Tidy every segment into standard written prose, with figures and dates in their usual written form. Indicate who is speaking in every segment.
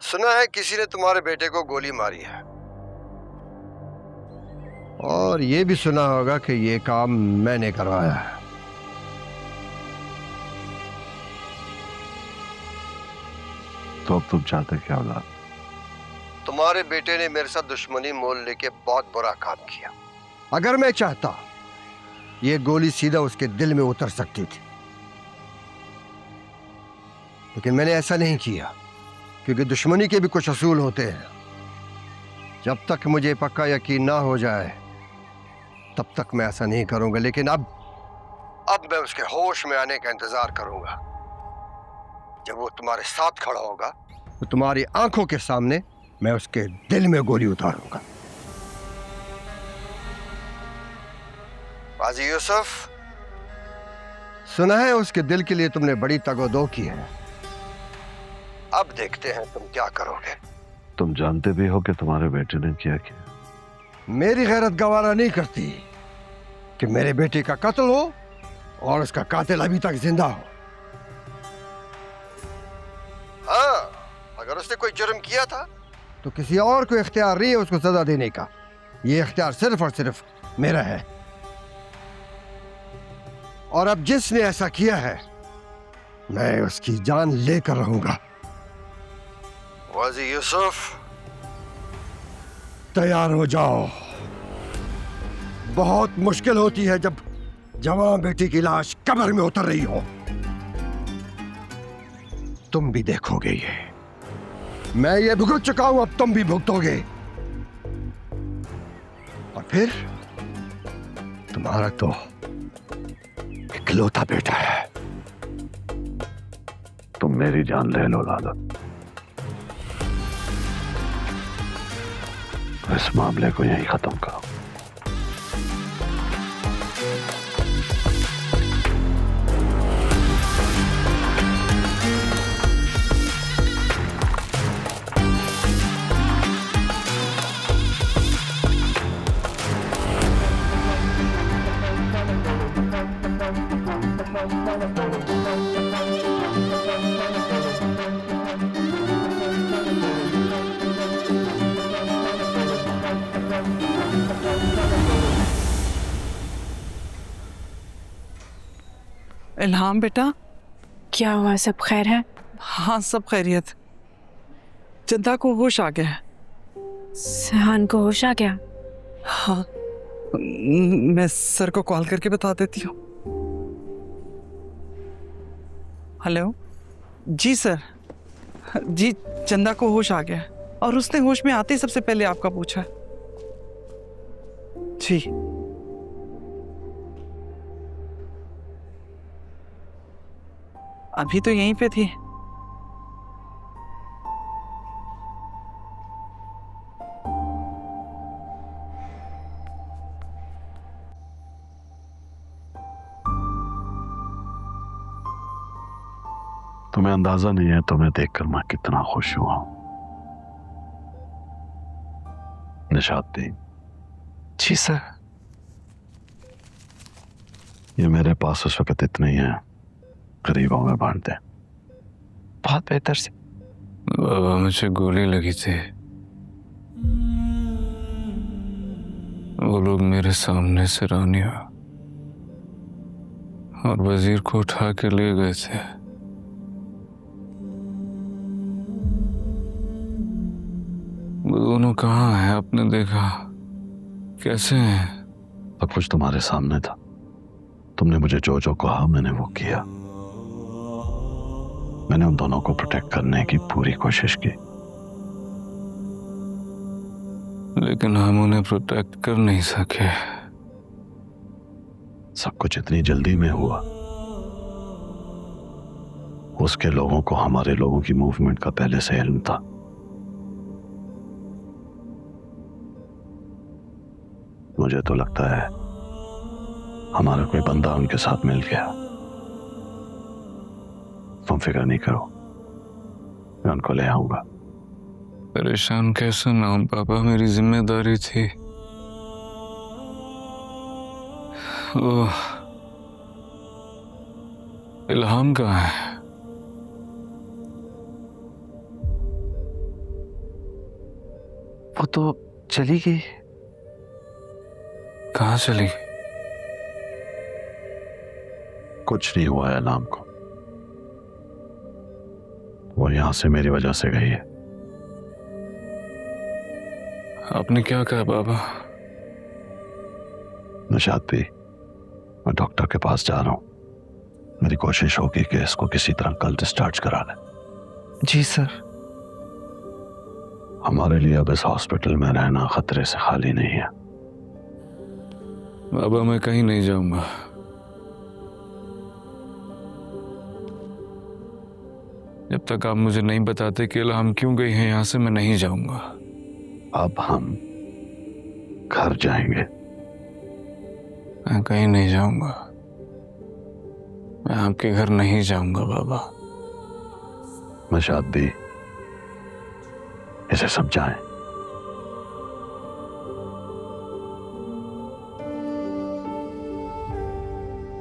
Speaker 1: सुना है किसी ने तुम्हारे बेटे को गोली मारी है, और ये भी सुना होगा कि ये काम मैंने करवाया है।
Speaker 2: तो अब तुम चाहते क्या औलाद?
Speaker 1: तुम्हारे बेटे ने मेरे साथ दुश्मनी मोल लेके बहुत बुरा काम किया। अगर मैं चाहता, ये गोली सीधा उसके दिल में उतर सकती थी, लेकिन मैंने ऐसा नहीं किया, क्योंकि दुश्मनी के भी कुछ असूल होते हैं। जब तक मुझे पक्का यकीन ना हो जाए तब तक मैं ऐसा नहीं करूंगा। लेकिन अब मैं उसके होश में आने का इंतजार करूंगा। जब वो तुम्हारे साथ खड़ा होगा तो तुम्हारी आंखों के सामने मैं उसके दिल में गोली उतारूंगा। काजी यूसुफ, सुना है उसके दिल के लिए तुमने बड़ी तगोदो की है। अब देखते हैं तुम क्या करोगे।
Speaker 2: तुम जानते भी हो कि तुम्हारे बेटे ने क्या किया।
Speaker 1: मेरी गैरत गवारा नहीं करती कि मेरे बेटे का कत्ल हो और उसका कातिल अभी तक जिंदा हो। हाँ, अगर उसने कोई जुर्म किया था तो किसी और को इख्तियार नहीं है उसको सजा देने का। ये इख्तियार सिर्फ और सिर्फ मेरा है। और अब जिसने ऐसा किया है, मैं उसकी जान लेकर रहूंगा। काजी यूसुफ, तैयार हो जाओ। बहुत मुश्किल होती है जब जवान बेटी की लाश कब्र में उतर रही हो। तुम भी देखोगे ये। मैं ये भुगत चुका हूं, अब तुम भी भुगतोगे। और फिर तुम्हारा तो इकलौता बेटा है।
Speaker 2: तुम मेरी जान ले लो लाला, इस मामले को यहीं खत्म करो।
Speaker 3: इल्हाम बेटा,
Speaker 4: क्या हुआ? सब खैर है?
Speaker 3: हाँ सब खैरियत। चंदा को होश आ गया है।
Speaker 4: सहान को होश आ गया?
Speaker 3: हाँ, मैं सर को कॉल करके बता देती हूँ। हेलो जी सर। जी, चंदा को होश आ गया है और उसने होश में आते ही सबसे पहले आपका पूछा। जी अभी तो यहीं पे थी।
Speaker 2: तुम्हें अंदाजा नहीं है तुम्हें देखकर मैं कितना खुश हुआ हूं। निशाती।
Speaker 3: जी सर।
Speaker 2: ये मेरे पास उस वक्त इतने ही है, करीबों में बांट दे।
Speaker 3: बहुत बेहतर से।
Speaker 5: बाबा, मुझे गोली लगी थी। वो लोग मेरे सामने से रानिया और वजीर को उठा के ले गए थे। वो दोनों कहाँ हैं? आपने देखा? कैसे हैं?
Speaker 2: सब कुछ तुम्हारे सामने था। तुमने मुझे जो जो कहा मैंने वो किया। मैंने उन दोनों को प्रोटेक्ट करने की पूरी कोशिश की,
Speaker 5: लेकिन हम उन्हें प्रोटेक्ट कर नहीं सके।
Speaker 2: सब कुछ इतनी जल्दी में हुआ। उसके लोगों को हमारे लोगों की मूवमेंट का पहले से इल्म था। मुझे तो लगता है हमारा कोई बंदा उनके साथ मिल गया। तुम फिक्र नहीं करो, मैं उनको ले आऊंगा।
Speaker 5: परेशान कैसे ना हूं पापा, मेरी जिम्मेदारी थी। ओह, इल्हाम कहाँ है?
Speaker 3: वो तो चली गई।
Speaker 5: कहाँ चली?
Speaker 2: कुछ नहीं हुआ है इल्हाम को। वो यहां से मेरी वजह से गई है।
Speaker 5: आपने क्या कहा बाबा?
Speaker 2: निशात भी, मैं डॉक्टर के पास जा रहा हूं। मेरी कोशिश होगी कि इसको किसी तरह कल डिस्चार्ज करा लें।
Speaker 3: जी सर।
Speaker 2: हमारे लिए अब इस हॉस्पिटल में रहना खतरे से खाली नहीं है।
Speaker 5: बाबा मैं कहीं नहीं जाऊंगा। जब तक आप मुझे नहीं बताते कि इल्हाम क्यों गई है यहां से, मैं नहीं जाऊंगा।
Speaker 2: अब हम घर जाएंगे।
Speaker 5: मैं कहीं नहीं जाऊंगा। मैं आपके घर नहीं जाऊंगा बाबा।
Speaker 2: निशात भी, इसे समझाएं।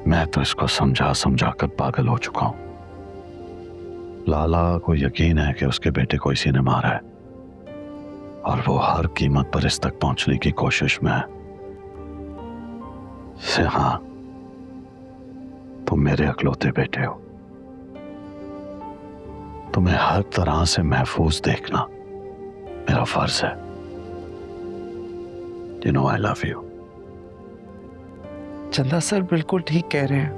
Speaker 2: मैं तो इसको समझा समझा कर पागल हो चुका हूं। लाला को यकीन है कि उसके बेटे को इसी ने मारा है और वो हर कीमत पर इस तक पहुंचने की कोशिश में है। हाँ, तुम मेरे अकलौते बेटे हो। तुम्हें हर तरह से महफूज देखना मेरा फर्ज है। You know I love you.
Speaker 3: चंदा सर बिल्कुल ठीक कह रहे हैं।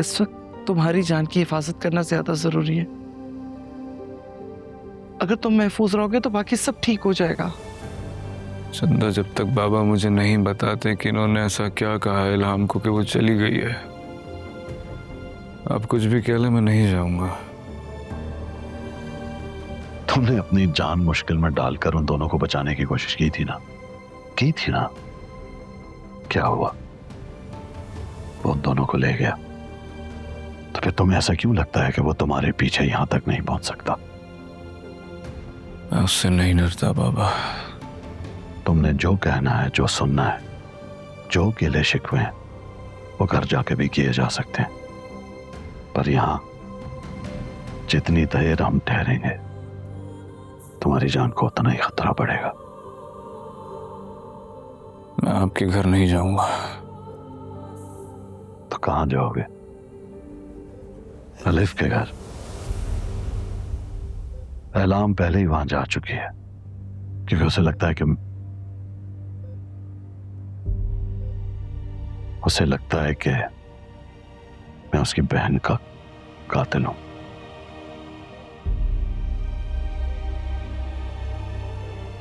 Speaker 3: इस वक्त तुम्हारी जान की हिफाजत करना ज्यादा जरूरी है। अगर तुम महफूज रहोगे तो बाकी सब ठीक हो जाएगा।
Speaker 5: चंदा, जब तक बाबा मुझे नहीं बताते कि इन्होंने ऐसा क्या कहा है इल्हाम को कि वो चली गई है, आप कुछ भी कह ले, मैं नहीं जाऊंगा।
Speaker 2: तुमने अपनी जान मुश्किल में डालकर उन दोनों को बचाने की कोशिश की थी ना? क्या हुआ? वो उन दोनों को ले गया। तो फिर तुम्हें ऐसा क्यों लगता है कि वो तुम्हारे पीछे यहां तक नहीं पहुंच सकता?
Speaker 5: मैं उससे नहीं डरता बाबा।
Speaker 2: तुमने जो कहना है, जो सुनना है, जो गिले शिकवे हैं, वो घर जाके भी किए जा सकते हैं। पर यहां जितनी देर हम ठहरेंगे, तुम्हारी जान को उतना ही खतरा बढ़ेगा।
Speaker 5: मैं आपके घर नहीं जाऊंगा।
Speaker 2: तो कहां जाओगे? अलिफ के घर। इल्हाम पहले ही वहां जा चुकी है क्योंकि उसे लगता है कि मैं उसकी बहन का कातिल हूं।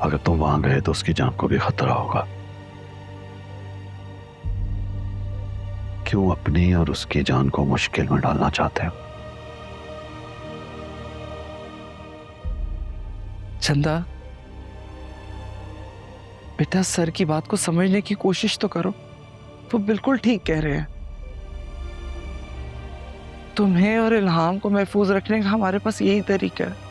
Speaker 2: अगर तुम वहां गए तो उसकी जान को भी खतरा होगा। क्यों अपनी और उसकी जान को मुश्किल में डालना चाहते हो?
Speaker 3: चंदा बेटा, सर की बात को समझने की कोशिश तो करो। वो बिल्कुल ठीक कह रहे हैं। तुम्हें और इल्हाम को महफूज रखने का हमारे पास यही तरीका है।